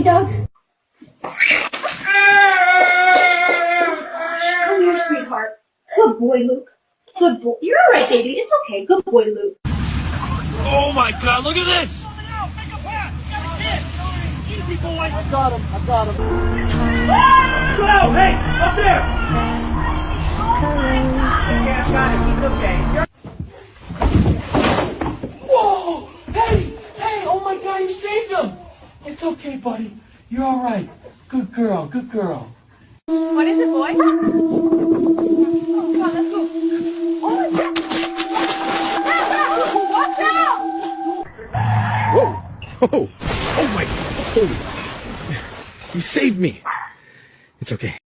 okay, Doug? Come here, sweetheart. Good boy, Luke. Good boy. You're all right, baby. It's okay. Good boy, Luke. Oh my God! Look at this! I got him. Go! Hey, up there! Okay, I've got him. He's okay. Whoa! Hey! Oh my God! You saved him! It's okay, buddy. You're all right. Good girl. What is it, boy? Oh, come on, let's go. Oh, watch out! Whoa! Oh my! Oh! You saved me. It's okay.